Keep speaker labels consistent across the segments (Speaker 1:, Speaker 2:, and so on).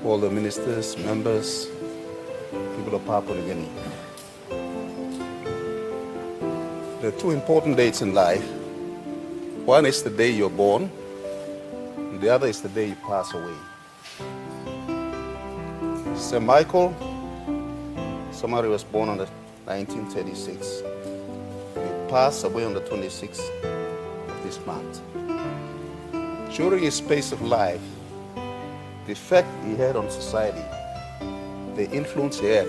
Speaker 1: all the ministers, members, people of Papua New Guinea. There are two important dates in life. One is the day you're born, and the other is the day you pass away. St. Michael Samari was born on 1936. He passed away on the 26th of this month. During his space of life, the effect he had on society, the influence he had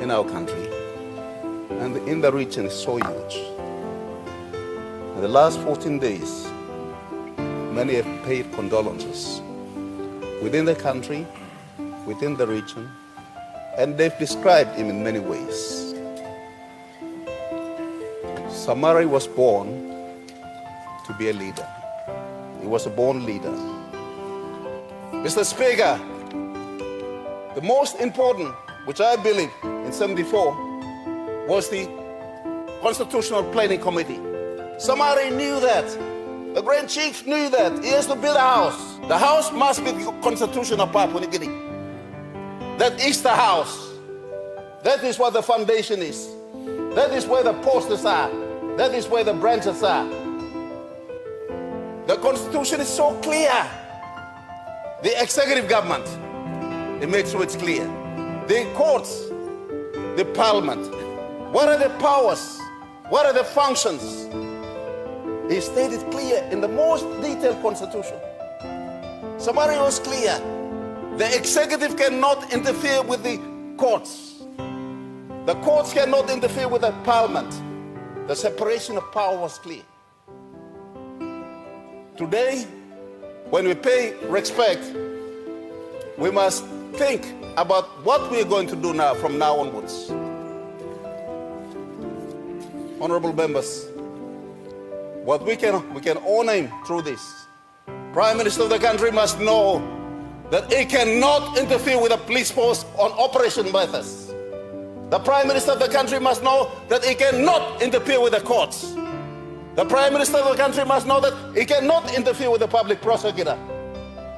Speaker 1: in our country, and in the region is so huge. In the last 14 days, many have paid condolences within the country, within the region, and they've described him in many ways. Samari was born to be a leader. He was a born leader. Mr. Speaker, the most important, which I believe in 74, was the Constitutional Planning Committee. Samari knew that. The Grand Chief knew that. He has to build a house. The house must be the Constitution of Papua New Guinea. That is the house. That is what the foundation is. That is where the posters are. That is where the branches are. The Constitution is so clear. The executive government, it makes sure it's clear. The courts, the parliament, what are the powers? What are the functions? He stated clear in the most detailed constitution. Samari was clear. The executive cannot interfere with the courts. The courts cannot interfere with the parliament. The separation of power was clear. Today, when we pay respect, we must think about what we are going to do now, from now onwards. Honorable members, what we can honor him through this. Prime Minister of the country must know that he cannot interfere with the police force on operation methods. The Prime Minister of the country must know that he cannot interfere with the courts. The Prime Minister of the country must know that he cannot interfere with the public prosecutor.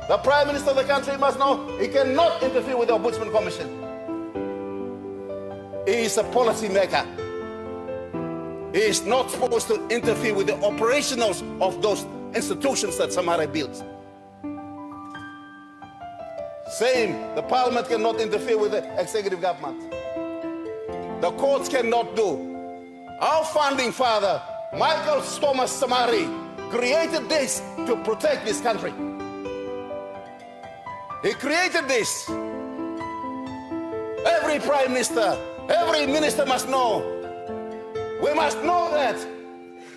Speaker 1: The Prime Minister of the country must know he cannot interfere with the Ombudsman Commission. He is a policy maker. He is not supposed to interfere with the operationals of those institutions that Samari built. Same, the parliament cannot interfere with the executive government. The courts cannot do. Our founding father, Michael Thomas Samari, created this to protect this country. He created this. Every prime minister, every minister must know. We must know that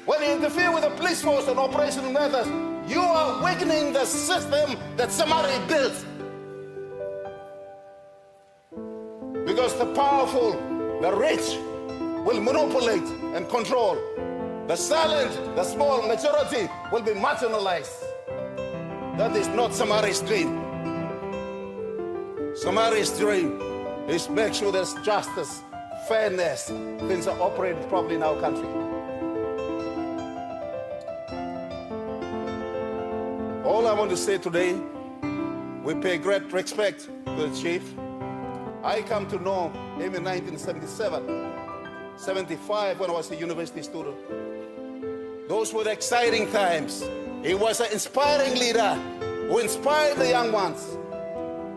Speaker 1: when you interfere with the police force on operational matters, you are weakening the system that Samari built. Because the powerful, the rich, will manipulate and control. The silent, the small majority will be marginalized. That is not Samari's dream. Samari's dream is make sure there's justice, fairness, things are operated properly in our country. All I want to say today, we pay great respect to the chief. I come to know him in 1977, 75 when I was a university student. Those were the exciting times. He was an inspiring leader who inspired the young ones,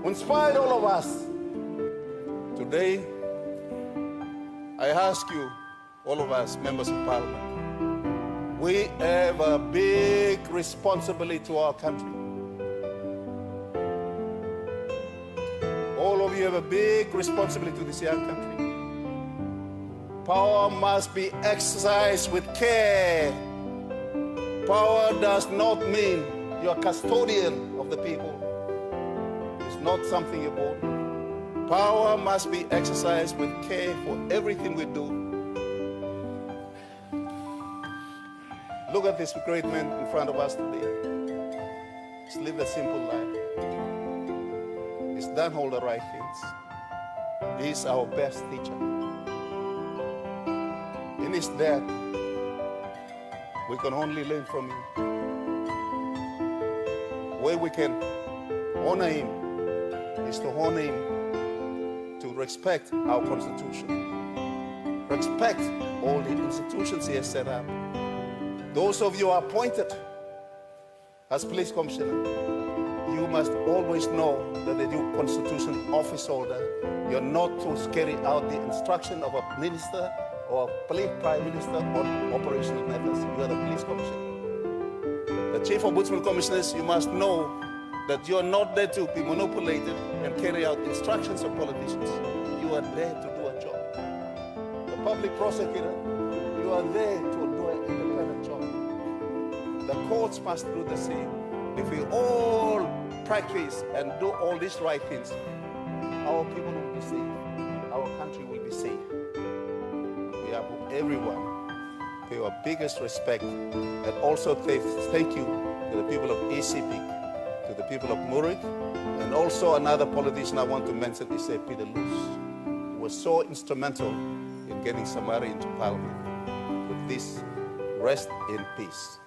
Speaker 1: who inspired all of us. Today, I ask you, all of us, members of parliament, we have a big responsibility to our country. All of you have a big responsibility to this young country. Power must be exercised with care. Power does not mean you're a custodian of the people. It's not something you bought. Power must be exercised with care for everything we do. Look at this great man in front of us today. He's lived a simple life. He's done all the right things. He's our best teacher. In his death, we can only learn from him. Where we can honor him is to hone him to respect our Constitution, respect all the institutions he has set up. Those of you who are appointed as police commissioner, you must always know that the new Constitution office order, you're not to carry out the instruction of a minister or a police prime minister on operational matters. You are the police commissioner. The chief ombudsman commissioners, you must know that you are not there to be manipulated and carry out instructions of politicians. You are there to do a job. The public prosecutor, you are there to do an independent job. The courts must do the same. If we all practice and do all these right things, our people will be safe. Our country will be safe. We have everyone pay our biggest respect, and also thank you to the people of ACP, to the people of Murik, and also another politician I want to mention is Peter Luce, who was so instrumental in getting Samari into parliament. With this, rest in peace.